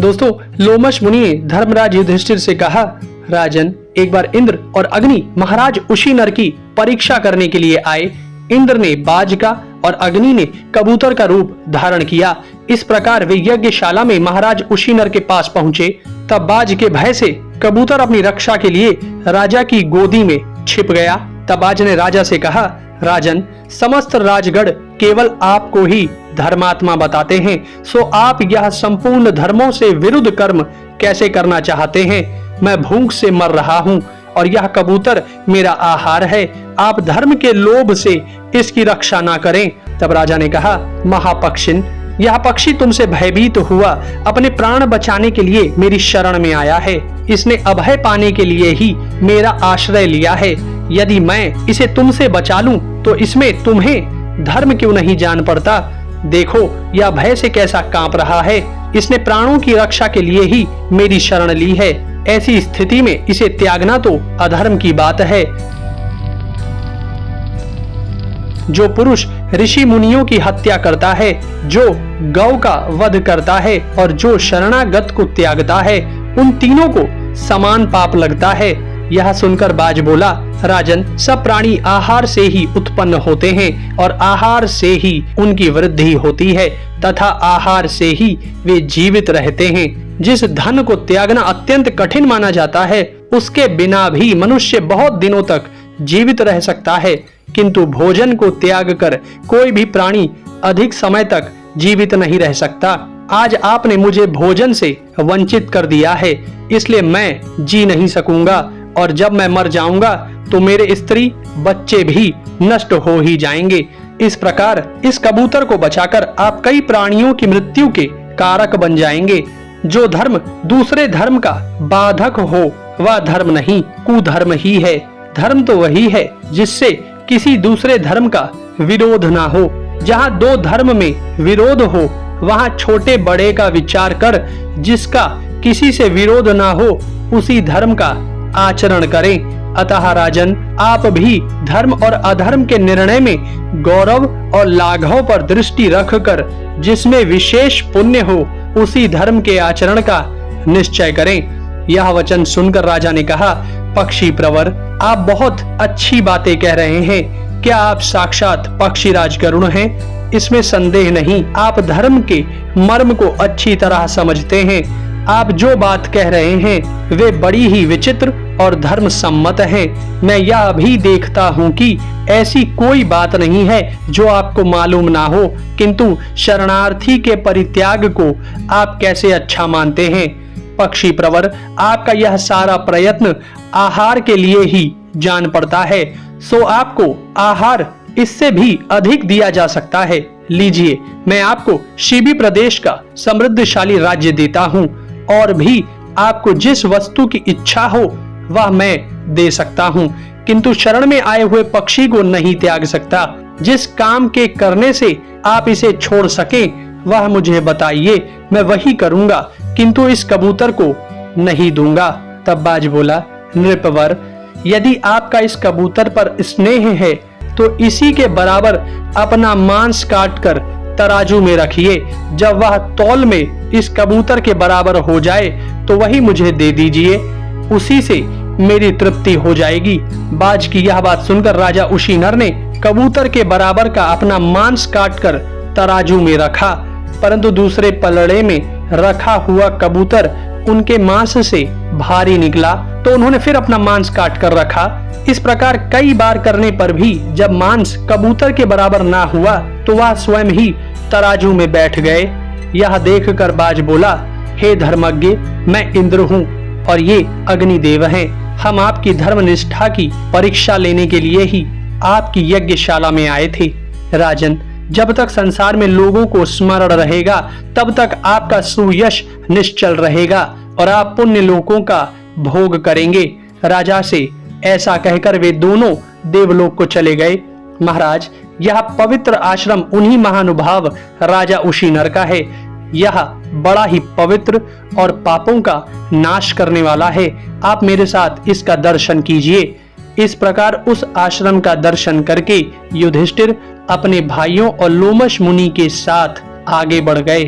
दोस्तों, लोमश मुनि ने धर्मराज युधिष्ठिर से कहा, राजन, एक बार इंद्र और अग्नि महाराज उशीनर की परीक्षा करने के लिए आए। इंद्र ने बाज का और अग्नि ने कबूतर का रूप धारण किया। इस प्रकार वे यज्ञशाला में महाराज उशीनर के पास पहुंचे। तब बाज के भय से कबूतर अपनी रक्षा के लिए राजा की गोदी में छिप गया। तब बाज ने राजा से कहा, राजन, समस्त राजगढ़ केवल आपको ही धर्मात्मा बताते हैं, सो आप यह संपूर्ण धर्मों से विरुद्ध कर्म कैसे करना चाहते हैं? मैं भूख से मर रहा हूँ और यह कबूतर मेरा आहार है। आप धर्म के लोभ से इसकी रक्षा ना करें। तब राजा ने कहा, महापक्षिन, यह पक्षी तुमसे भयभीत हुआ अपने प्राण बचाने के लिए मेरी शरण में आया है। इसने अभय पाने के लिए ही मेरा आश्रय लिया है। यदि मैं इसे तुमसे बचा लूं तो इसमें तुम्हें धर्म क्यों नहीं जान पड़ता? देखो यह भय से कैसा कांप रहा है। इसने प्राणों की रक्षा के लिए ही मेरी शरण ली है। ऐसी स्थिति में इसे त्यागना तो अधर्म की बात है। जो पुरुष ऋषि मुनियों की हत्या करता है, जो गौ का वध करता है और जो शरणागत को त्यागता है, उन तीनों को समान पाप लगता है। यह सुनकर बाज बोला, राजन, सब प्राणी आहार से ही उत्पन्न होते हैं और आहार से ही उनकी वृद्धि होती है तथा आहार से ही वे जीवित रहते हैं। जिस धन को त्यागना अत्यंत कठिन माना जाता है, उसके बिना भी मनुष्य बहुत दिनों तक जीवित रह सकता है, किंतु भोजन को त्याग कर कोई भी प्राणी अधिक समय तक जीवित नहीं रह सकता। आज आपने मुझे भोजन से वंचित कर दिया है, इसलिए मैं जी नहीं सकूंगा और जब मैं मर जाऊंगा तो मेरे स्त्री बच्चे भी नष्ट हो ही जाएंगे। इस प्रकार इस कबूतर को बचाकर आप कई प्राणियों की मृत्यु के कारक बन जाएंगे। जो धर्म दूसरे धर्म का बाधक हो वह धर्म नहीं, कुधर्म ही है। धर्म तो वही है जिससे किसी दूसरे धर्म का विरोध ना हो। जहाँ दो धर्म में विरोध हो वहाँ छोटे बड़े का विचार कर जिसका किसी से विरोध ना हो उसी धर्म का आचरण करें। अतः राजन, आप भी धर्म और अधर्म के निर्णय में गौरव और लाघव पर दृष्टि रखकर जिसमें विशेष पुण्य हो उसी धर्म के आचरण का निश्चय करें। यह वचन सुनकर राजा ने कहा, पक्षी प्रवर, आप बहुत अच्छी बातें कह रहे हैं। क्या आप साक्षात पक्षीराज गरुड़ हैं? इसमें संदेह नहीं। आप धर्म के मर्म को अच्छी तरह समझते हैं। आप जो बात कह रहे हैं वे बड़ी ही विचित्र और धर्म सम्मत है। मैं यह भी देखता हूँ कि ऐसी कोई बात नहीं है जो आपको मालूम ना हो, किंतु शरणार्थी के परित्याग को आप कैसे अच्छा मानते हैं। पक्षी प्रवर, आपका यह सारा प्रयत्न आहार के लिए ही जान पड़ता है, सो आपको आहार इससे भी अधिक दिया जा सकता है। लीजिए, मैं आपको शिबी प्रदेश का समृद्धशाली राज्य देता हूँ और भी आपको जिस वस्तु की इच्छा हो वह मैं दे सकता हूँ, किंतु शरण में आए हुए पक्षी को नहीं त्याग सकता। जिस काम के करने से आप इसे छोड़ सके वह मुझे बताइए, मैं वही करूँगा, किंतु इस कबूतर को नहीं दूंगा। तब बाज बोला, नृपवर, यदि आपका इस कबूतर पर स्नेह है तो इसी के बराबर अपना मांस काटकर तराजू में रखिए। जब वह तौल में इस कबूतर के बराबर हो जाए तो वही मुझे दे दीजिए, उसी से मेरी तृप्ति हो जाएगी। बाज की यह बात सुनकर राजा उशीनर ने कबूतर के बराबर का अपना मांस काटकर तराजू में रखा, परंतु दूसरे पलड़े में रखा हुआ कबूतर उनके मांस से भारी निकला, तो उन्होंने फिर अपना मांस काट कर रखा। इस प्रकार कई बार करने पर भी जब मांस कबूतर के बराबर ना हुआ तो वह स्वयं ही तराजू में बैठ गए। यह देखकर बाज बोला, हे धर्मज्ञ, मैं इंद्र हूँ और ये अग्निदेव हैं। हम आपकी धर्मनिष्ठा की परीक्षा लेने के लिए ही आपकी यज्ञशाला में आए थे। राजन, जब तक संसार में लोगों को स्मरण रहेगा तब तक आपका सुयश निश्चल रहेगा और आप पुण्य लोकों का भोग करेंगे। राजा से ऐसा कहकर वे दोनों देवलोक को चले गए। महाराज, यह पवित्र आश्रम उन्हीं महानुभाव राजा उशीनर का है। यह बड़ा ही पवित्र और पापों का नाश करने वाला है। आप मेरे साथ इसका दर्शन कीजिए। इस प्रकार उस आश्रम का दर्शन करके युधिष्ठिर अपने भाइयों और लोमश मुनि के साथ आगे बढ़ गए।